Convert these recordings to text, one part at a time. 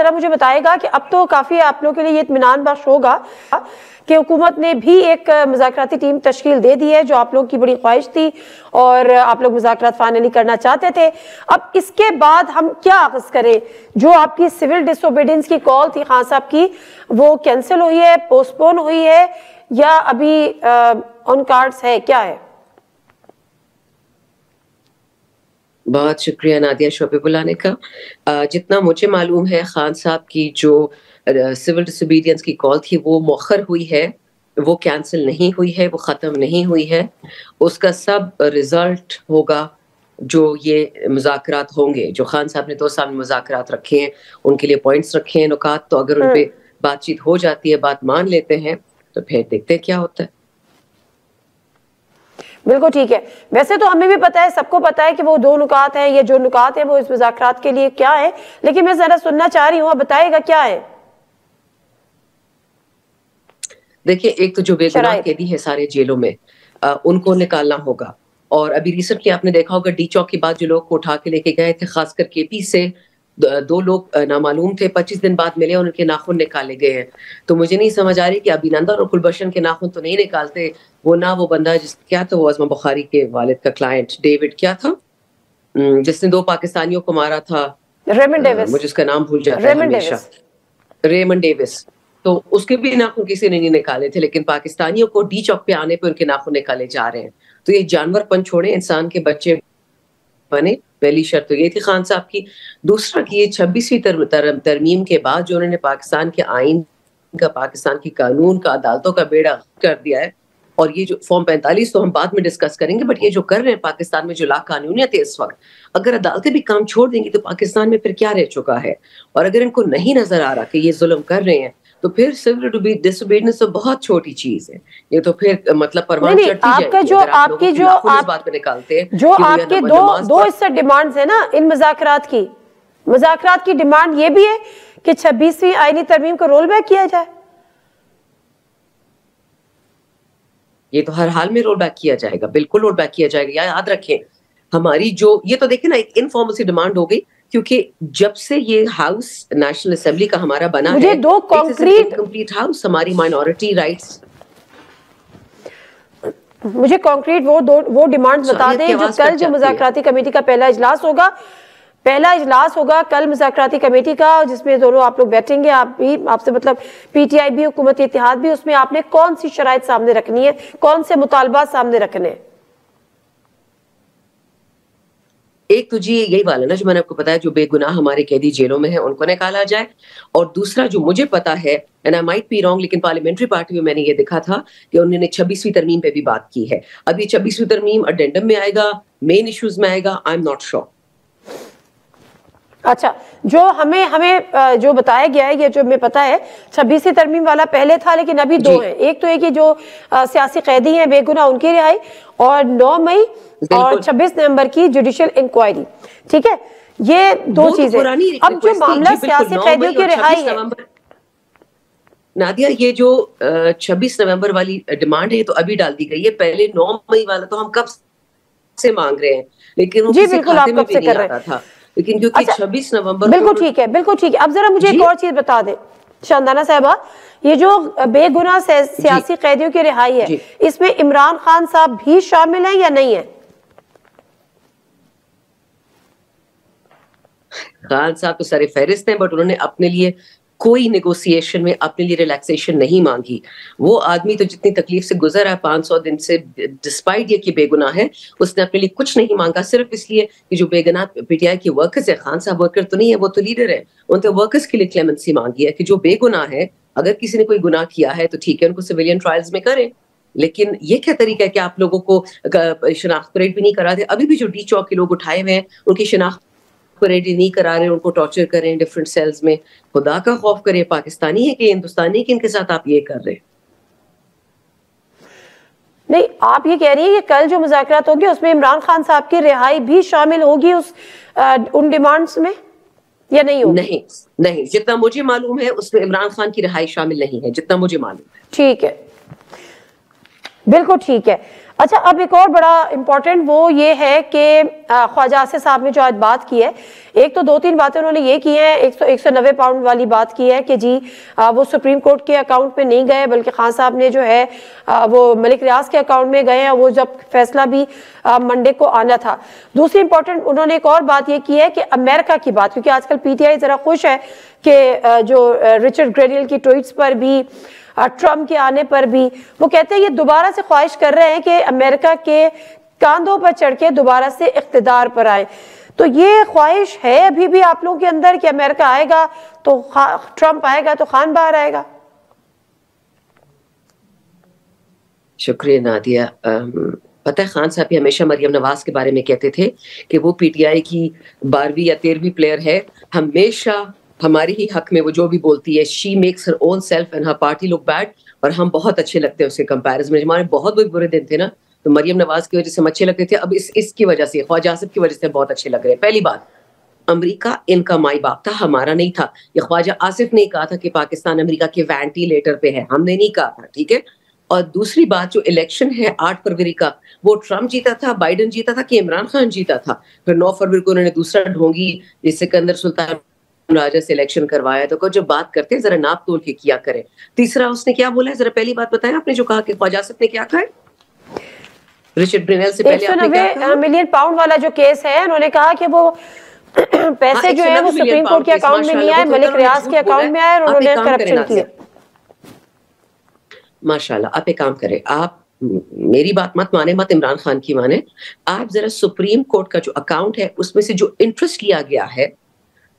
ذرا مجھے بتائے گا کہ اب تو کافی آپ لوگوں کے لیے یہ اطمینان بخش ہوگا کہ حکومت نے بھی ایک مذاکراتی ٹیم تشکیل دے دی ہے، جو آپ لوگوں کی بڑی خواہش تھی اور آپ لوگ مذاکرات فائنلی کرنا چاہتے تھے. اب اس کے بعد ہم کیا آغاز کریں؟ جو آپ کی سول ڈس اوبیڈینس کی کال تھی خان صاحب کی، وہ کینسل ہوئی ہے، پوسٹ پون ہوئی ہے، یا ابھی آن کارڈز ہے، کیا ہے؟ بہت شکریہ نادیہ شو پہ بلانے کا. جتنا مجھے معلوم ہے خان صاحب کی جو سول ڈس اوبیڈینس کی کال تھی وہ مؤخر ہوئی ہے، وہ کینسل نہیں ہوئی ہے، وہ ختم نہیں ہوئی ہے. اس کا سب رزلٹ ہوگا جو یہ مذاکرات ہوں گے، جو خان صاحب نے 2 سال میں مذاکرات رکھے ہیں، ان کے لیے پوائنٹس رکھے ہیں، نکات. تو اگر ان پہ بات چیت ہو جاتی ہے، بات مان لیتے ہیں، تو پھر دیکھتے ہیں کیا ہوتا ہے. بالکل ٹھیک ہے. ویسے تو ہمیں بھی پتا ہے، سب کو پتا ہے کہ وہ 2 نکات ہیں، یہ جو نکات ہیں وہ اس مذاکرات کے لیے کیا ہے، لیکن میں ذرا سننا چاہ رہی ہوں، آپ بتائے گا کیا ہے؟ دیکھیں، ایک تو جو بے گناہ قیدی ہے سارے جیلوں میں، ان کو نکالنا ہوگا. اور ابھی ریسنٹلی آپ نے دیکھا ہوگا ڈی چوک کے بعد جو لوگ کو اٹھا کے لے کے گئے تھے، خاص کر کے پی سے 2 لوگ نامعلوم تھے، 25 دن بعد ملے اور ان کے ناخن نکالے گئے ہیں. تو مجھے نہیں سمجھ آ رہی کہ ابھینندن اور کلبھشن کے ناخن تو نہیں نکالتے. وہ بندہ کیا تھا، وہ عظمہ بخاری کے والد کا کلائنٹ ڈیوڈ کیا تھا، جس نے 2 پاکستانیوں کو مارا تھا، ریمنڈ ڈیوس، مجھے اس کا نام بھول جاتا ہے ہمیشہ، ریمنڈ ڈیوس. تو اس کے بھی ناخن کسی نے نہیں نکالے تھے، لیکن پاکستانیوں کو ڈی چوک پہ آنے پہ ان کے ناخن نکالے جا رہے ہیں. تو یہ جانور پن چھوڑے، انسان کے بچے بنے. پہلی شرط تو یہ تھی خان صاحب کی. دوسرا کہ یہ 26ویں ترمیم کے بعد جو انہوں نے پاکستان کے آئین کا، پاکستان کی قانون کا، عدالتوں کا بیڑا کر دیا ہے. اور یہ جو فارم 45 تو ہم بعد میں ڈسکس کریں گے، بٹ یہ جو کر رہے ہیں پاکستان میں، جو لا قانونیت ہے اس وقت، اگر عدالتیں بھی کام چھوڑ دیں گی تو پاکستان میں پھر کیا رہ چکا ہے. اور اگر ان کو نہیں نظر آ رہا کہ یہ ظلم کر رہے ہیں، تو پھر سول ڈس اوبیڈینس تو بہت چھوٹی چیز ہے. یہ تو پھر مطلب پروان چڑھتی جائے گی. جو آپ کی جو اس بات پہ نکالتے ہیں جو آپ کے دو اس سے ڈیمانڈز ہیں نا ان مذاکرات کی ڈیمانڈ یہ بھی ہے کہ 26ویں آئینی ترمیم کو رول بیک کیا جائے. یہ تو ہر حال میں رول بیک کیا جائے گا، بالکل رول بیک کیا جائے گا. یاد رکھیں ہماری جو یہ تو دیکھیں نا ایک انفارمل سی ڈیمانڈ ہو گئی، کیونکہ جب سے یہ ہاؤس نیشنل اسمبلی کا ہمارا بنا ہے، 2 کمپلیٹ ہاؤس، ہماری مائنورٹی رائٹس. مجھے کانکریٹ وہ ڈیمانڈز بتا دیں جو کل جو مذاکراتی کمیٹی کا پہلا اجلاس ہوگا کل مذاکراتی کمیٹی کا، جس میں دونوں آپ لوگ بیٹھیں گے، آپ سے مطلب پی ٹی آئی بھی، حکومت اتحاد بھی. اس میں آپ نے کون سی شرائط سامنے رکھنی ہے، کون سے مطالبات سامنے رکھنے ہیں؟ ایک تو جی یہی والا نا جو میں نے آپ کو بتایا، جو بے گناہ ہمارے قیدی جیلوں میں ہیں ان کو نکالا جائے. اور دوسرا جو مجھے پتا ہے، and I might be wrong, لیکن پارلیمنٹری پارٹی میں نے یہ دیکھا تھا کہ انہوں نے 26ویں ترمیم پہ بھی بات کی ہے. اب یہ 26ویں ترمیم اڈینڈم میں آئے گا، مین ایشوز میں آئے گا، آئی ایم ناٹ شیور. اچھا، جو ہمیں جو بتایا گیا ہے، یہ جو ہمیں پتا ہے 26ویں ترمیم والا پہلے تھا، لیکن ابھی 2 ہیں. ایک تو ہے کہ جو سیاسی قیدی ہیں بے گناہ ان کی رہائی، اور 9 مئی اور 26 نومبر کی جوڈیشل انکوائری. ٹھیک ہے، یہ 2 چیزیں. اب جو معاملہ سیاسی قیدیوں کی رہائی ہے نادیہ، یہ جو 26 نومبر والی ڈیمانڈ ہے یہ تو ابھی ڈال دی گئی ہے. پہلے 9 مئی والا تو ہم کب سے مانگ رہے ہیں، لیکن وہ کسی کھاتے میں بھی نہیں آتا تھا. لیکن کیونکہ 26 نومبر بالکل ٹھیک ہے. اب ذرا مجھے ایک اور چیز بتا دیں شاندانہ صاحبہ، یہ جو بے گناہ سیاسی قیدیوں کی رہائی ہے، اس میں عمران خان صاحب بھی شامل ہیں یا نہیں ہیں؟ خان صاحب تو سر فہرست ہیں، بٹ انہوں نے اپنے لیے کوئی نیگوسیشن میں اپنے لیے ریلیکسیشن نہیں مانگی. وہ آدمی تو جتنی تکلیف سے گزر ہے 500 دن سے، ڈسپائٹ یہ کہ بے گناہ ہے، اس نے اپنے لیے کچھ نہیں مانگا، صرف اس لیے کہ جو بے گناہ پی ٹی آئی کے ورکرز ہیں، خان صاحب ورکر تو نہیں ہے، وہ تو لیڈر ہے، ان نے ورکرز کے لیے کلیمنسی مانگی ہے کہ جو بے گناہ ہے، اگر کسی نے کوئی گناہ کیا ہے تو ٹھیک ہے، ان کو سویلین ٹرائلز میں کریں. لیکن یہ کیا طریقہ ہے کہ آپ لوگوں کو شناخت پریڈ بھی نہیں کراتے. ابھی بھی جو ڈی چوک کے لوگ اٹھائے ہوئے ہیں ان کی شناخت ریڈی نہیں کرا رہے، ان کو ٹارچر کریں ڈفرنٹ سیلز میں. خدا کا خوف کرے، پاکستانی ہے کہ ہندوستانی کہ ان کے ساتھ آپ یہ کر رہے ہیں. نہیں، آپ یہ کہہ رہی ہیں کہ کل جو مذاکرات ہوگی اس میں عمران خان صاحب کی رہائی بھی شامل ہوگی ان ڈیمانڈز میں یا نہیں ہوگی؟ نہیں، جتنا مجھے معلوم ہے اس میں عمران خان کی رہائی شامل نہیں ہے، جتنا مجھے معلوم ہے. ٹھیک ہے، بالکل ٹھیک ہے. اچھا اب ایک اور بڑا امپورٹنٹ وہ یہ ہے کہ خواجہ آصف صاحب نے جو آج بات کی ہے، ایک تو 2-3 باتیں انہوں نے یہ کی ہیں، 190 پاؤنڈ والی بات کی ہے کہ جی وہ سپریم کورٹ کے اکاؤنٹ میں نہیں گئے بلکہ خان صاحب نے جو ہے وہ ملک ریاض کے اکاؤنٹ میں گئے ہیں، وہ جب فیصلہ بھی منڈے کو آنا تھا۔ دوسری امپورٹنٹ انہوں نے ایک اور بات یہ کی ہے کہ امریکہ کی بات، کیونکہ آج کل پی ٹی آئی ذرا خوش ہے کہ جو رچرڈ گرینیل کی ٹویٹس پر بھی، ٹرمپ کے آنے پر بھی، وہ کہتے ہیں یہ دوبارہ سے خواہش کر رہے ہیں کہ امریکہ کے کاندھوں پر چڑھ کے دوبارہ سے اقتدار پر آئے۔ تو یہ خواہش ہے ابھی بھی آپ لوگوں کے اندر کہ امریکہ آئے گا تو ٹرمپ آئے گا تو خان باہر آئے گا؟ شکریہ نادیہ۔ پتہ ہے خان صاحب بھی ہمیشہ مریم نواز کے بارے میں کہتے تھے کہ وہ پی ٹی آئی کی 12ویں یا 13ویں پلیئر ہے، ہمیشہ ہماری ہی حق میں وہ جو بھی بولتی ہے she makes her own self and her party look bad, اور ہم بہت اچھے لگتے ہیں اس کے کمپیرزن میں۔ ہمارے بہت برے دن تھے نا تو مریم نواز کی وجہ سے ہم اچھے لگتے تھے، اب اس کی وجہ سے خواجہ آصف کی وجہ سے بہت اچھے لگ رہے ہیں۔ پہلی بات، امریکہ ان کا مائی باپ تھا، ہمارا نہیں تھا۔ یہ خواجہ آصف نے کہا تھا کہ پاکستان امریکہ کے وینٹیلیٹر پہ ہے، ہم نے نہیں کہا تھا، ٹھیک ہے۔ اور دوسری بات، جو الیکشن ہے 8 فروری کا، وہ ٹرمپ جیتا تھا، بائیڈن جیتا تھا کہ عمران خان جیتا تھا؟ پھر 9 فروری کو انہوں نے دوسرا ڈھونگی جس سکندر سلطان راجہ سے الیکشن کروایا۔ تو جو بات کرتے ہیں ذرا ناپ تول کے کیا کریں۔ تیسرا اس نے کیا بولا ہے، ذرا پہلی بات بتائیں آپ نے جو کہا کہ خواجہ آصف نے کیا کہا ہے رچرڈ گرینیل سے پہلے؟ 190 ملین پاؤنڈ والا جو کیس ہے، انہوں نے کہا کہ وہ پیسے جو ہیں وہ سپریم کورٹ کے اکاؤنٹ میں نہیں آئے، ملک ریاض کے اکاؤنٹ میں آئے اور انہوں نے کرپشن کیا۔ ماشاءاللہ، آپ ایک کام کریں، آپ میری بات مت مانے، مت عمران خان کی مانے، آپ ذرا سپریم کورٹ کا جو اکاؤنٹ ہے اس میں سے جو انٹرسٹ لیا گیا ہے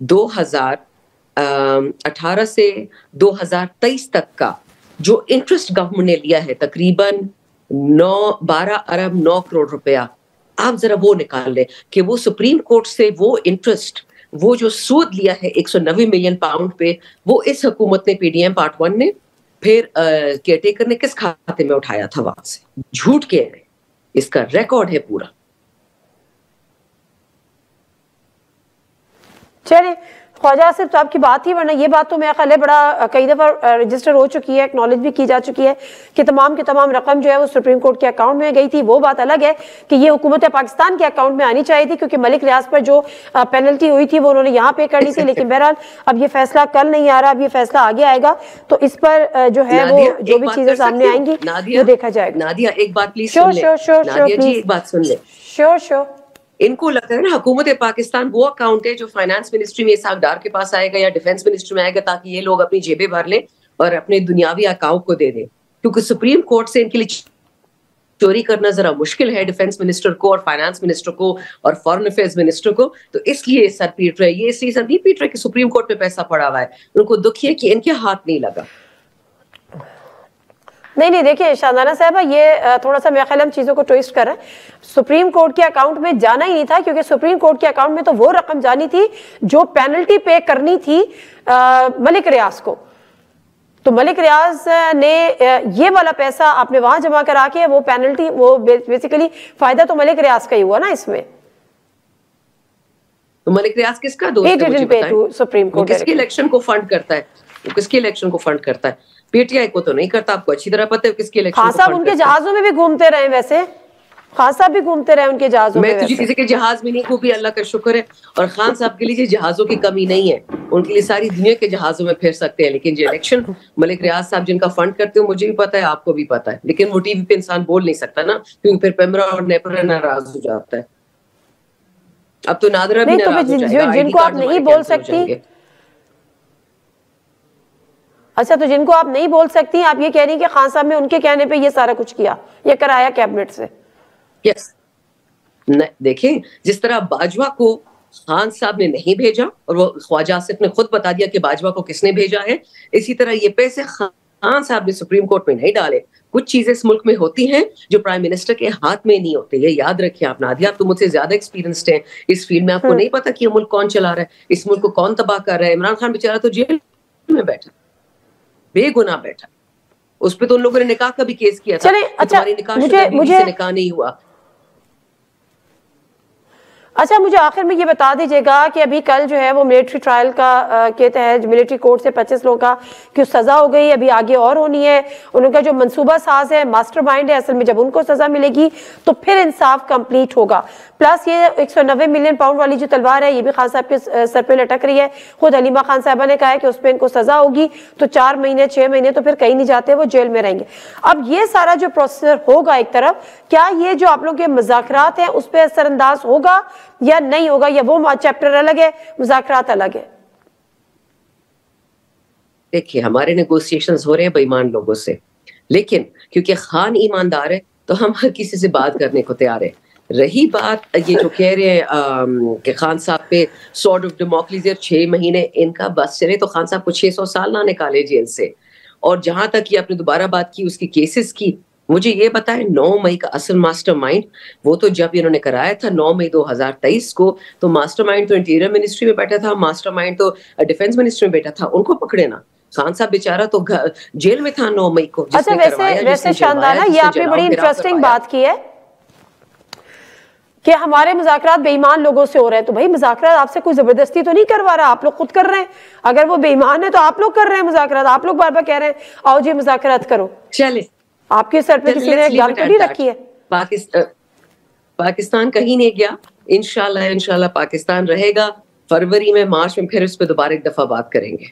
2018 سے 2023 تک کا جو انٹرسٹ گورنمنٹ نے لیا ہے، تقریباً 12 ارب 9 کروڑ روپیہ، آپ ذرا وہ نکال لیں کہ وہ سپریم کورٹ سے وہ انٹرسٹ، وہ جو سود لیا ہے 190 ملین پاؤنڈ پہ، وہ اس حکومت نے، پی ڈی ایم پارٹ 1 نے، پھر کیئر ٹیکر نے کس کھاتے میں اٹھایا تھا وہاں سے؟ جھوٹ کہہ رہے، اس کا ریکارڈ ہے پورا۔ چلیں، خواجہ آصف صاحب کی بات ہی، ورنہ یہ بات تو میرا خیال ہے بڑا کئی دفعہ رجسٹر ہو چکی ہے، اکنالج بھی کی جا چکی ہے کہ تمام کی تمام رقم جو ہے وہ سپریم کورٹ کے اکاؤنٹ میں گئی تھی۔ وہ بات الگ ہے کہ یہ حکومت پاکستان کے اکاؤنٹ میں آنی چاہیے تھی، کیونکہ ملک ریاض پر جو پینلٹی ہوئی تھی وہ انہوں نے یہاں پے کرنی تھی، لیکن بہرحال اب یہ فیصلہ کل نہیں آ رہا، اب یہ فیصلہ آگے آئے گا، تو اس پر جو ہے وہ جو بھی چیزیں سامنے آئیں گی وہ دیکھا جائے گا۔ نادیہ ایک بات پلیز سن لیں، نادیہ جی ایک بات سن لیں۔ شور ان کو لگتا ہے نا حکومت پاکستان وہ اکاؤنٹ ہے جو فائنانس منسٹری میں اسحاق ڈار کے پاس آئے گا یا ڈیفنس منسٹری میں آئے گا، تاکہ یہ لوگ اپنی جیبیں بھر لیں اور اپنے دنیاوی اکاؤنٹ کو دے دیں، کیونکہ سپریم کورٹ سے ان کے لیے چوری کرنا ذرا مشکل ہے، ڈیفنس منسٹر کو اور فائنانس منسٹر کو اور فارن افیئرز منسٹر کو، تو اس لیے سر پیٹ رہے، یہ اس لیے سر نہیں پیٹ رہے کہ سپریم کورٹ میں پیسہ پڑا ہوا ہے، ان کو دکھ ہے کہ ان کے ہاتھ نہیں لگا۔ نہیں دیکھیں شاندانہ صاحبہ، یہ تھوڑا سا میرا خیال ہم چیزوں کو ٹویسٹ کر رہے ہیں۔ سپریم کورٹ کے اکاؤنٹ میں جانا ہی نہیں تھا، کیونکہ سپریم کورٹ کے اکاؤنٹ میں تو وہ رقم جانی تھی جو پینلٹی پے کرنی تھی ملک ریاض کو، تو ملک ریاض نے یہ والا پیسہ آپ نے وہاں جمع کرا کے وہ پینلٹی، وہ بیسیکلی فائدہ تو ملک ریاض کا ہی ہوا نا اس میں۔ تو ملک ریاض کس کا دوست ہے مجھے بتائیں؟ وہ کس کے الیکشن کو فنڈ کرتا ہے؟ وہ کس کے الیکشن کو فنڈ کرتا ہے؟ پی ٹی آئی کو تو نہیں کرتا، آپ کو اچھی طرح پتہ ہے کس کے الیکشن کو فنڈ کرتا ہے۔ خان صاحب ان کے جہازوں میں بھی گھومتے رہے، ویسے خان صاحب بھی گھومتے رہے ان کے جہازوں میں۔ میں تجھے کسی کے جہاز میں نہیں گھومی، اللہ کا شکر ہے، اور خان صاحب کے لیے جہازوں کی کمی نہیں ہے، ان کے لیے ساری دنیا کے جہازوں میں پھر سکتے ہیں، لیکن جو الیکشن ملک ریاض صاحب جن کا فنڈ کرتے ہیں مجھے بھی پتا ہے، آپ کو بھی پتا ہے، لیکن وہ ٹی وی پہ انسان بول نہیں سکتا نا، کیونکہ پھر پیمرا اور نیپرا ناراض ہو جاتا ہے۔ اب تو نادرہ بھی ناراض ہو جائے گا، جن کو آپ نہیں بول سکتی، اچھا تو جن کو آپ نہیں بول سکتی، آپ یہ کہہ رہی ہیں کہ خان صاحب نے ان کے کہنے پہ یہ سارا کچھ کیا، یہ کرایا کیبنٹ سے؟ یس، دیکھیں جس طرح باجوہ کو خان صاحب نے نہیں بھیجا اور وہ خواجہ آصف نے خود بتا دیا کہ باجوہ کو کس نے بھیجا ہے، اسی طرح یہ پیسے خان صاحب نے سپریم کورٹ میں نہیں ڈالے۔ کچھ چیزیں اس ملک میں ہوتی ہیں جو پرائم منسٹر کے ہاتھ میں نہیں ہوتے، یہ یاد رکھیں آپ۔ نادیہ آپ تو مجھ سے زیادہ ایکسپیرینسڈ ہیں اس فیلڈ میں، آپ کو نہیں پتا کہ یہ ملک کون چلا رہا ہے، اس ملک کو کون تباہ کر رہا ہے۔ عمران خان بیچارہ تو جیل میں بیٹھا، بے گناہ بیٹھا، اس پہ تو ان لوگوں نے نکاح کا بھی کیس کیا تھا، تمہاری نکاح شدہ بیوی سے نکاح نہیں ہوا۔ اچھا مجھے آخر میں یہ بتا دیجیے گا کہ ابھی کل جو ہے وہ ملٹری ٹرائل کا کے تحت ملٹری کورٹ سے 25 لوگوں کا کی سزا ہو گئی, ابھی آگے اور ہونی ہے. ان کا جو منصوبہ ساز ہے, ماسٹر مائنڈ ہے, اصل میں جب ان کو سزا ملے گی تو پھر انصاف کمپلیٹ ہوگا. پلس یہ 190 ملین پاؤنڈ والی جو تلوار ہے یہ بھی خان صاحب کے سر پہ لٹک رہی ہے. خود حلیمہ خان صاحبہ نے کہا ہے کہ اس پہ ان کو سزا ہوگی تو 4 مہینے 6 مہینے تو پھر کہیں نہیں جاتے, وہ جیل میں رہیں گے. اب یہ سارا جو پروسیسر ہوگا ایک طرف, کیا یہ جو آپ لوگوں کے مذاکرات ہیں اس پہ اثر انداز ہوگا یا نہیں ہوگا, یا وہ چیپٹر الگ ہے مذاکرات الگ ہے؟ دیکھیے ہمارے نیگوسیشنز ہو رہے ہیں بے ایمان لوگوں سے, لیکن کیونکہ خان ایماندار ہے تو ہم ہر کسی سے بات کرنے کو تیار ہیں. رہی بات یہ جو کہہ رہے ہیں کہ خان صاحب پہ سورڈ آف ڈیموکریسی 6 مہینے ان کا بس چلے تو خان صاحب کو 600 سال نہ نکالے جیل سے. اور جہاں تک یہ آپ نے دوبارہ بات کی اس کی کیسز کی, مجھے یہ بتائیں 9 مئی کا اصل ماسٹر مائنڈ وہ تو جب انہوں نے کرایا تھا 9 مئی 2023 کو, تو ماسٹر مائنڈ تو انٹیریئر منسٹری میں بیٹھا تھا, ماسٹر مائنڈ تو ڈیفینس منسٹری میں بیٹھا تھا. ان کو پکڑے نا, خان صاحب بیچارہ تو جیل میں تھا 9 مئی کو. اچھا ویسے شاندانہ یہ آپ نے بڑی انٹرسٹنگ بات کی ہے کہ ہمارے مذاکرات بے ایمان لوگوں سے ہو رہے ہیں. تو بھائی مذاکرات آپ سے کوئی زبردستی تو نہیں کروا رہا, آپ لوگ خود کر رہے ہیں. اگر وہ بے ایمان ہے تو آپ لوگ کر رہے ہیں مذاکرات, آپ لوگ بار بار کہہ رہے ہیں آؤ جی مذاکرات کرو. چلے آپ کے سر پہ کسی نے گن تو نہیں رکھی ہے. پاکستان کہیں نہیں گیا, انشاءاللہ پاکستان رہے گا. فروری میں مارچ میں پھر اس پہ دوبارہ ایک دفعہ بات کریں گے.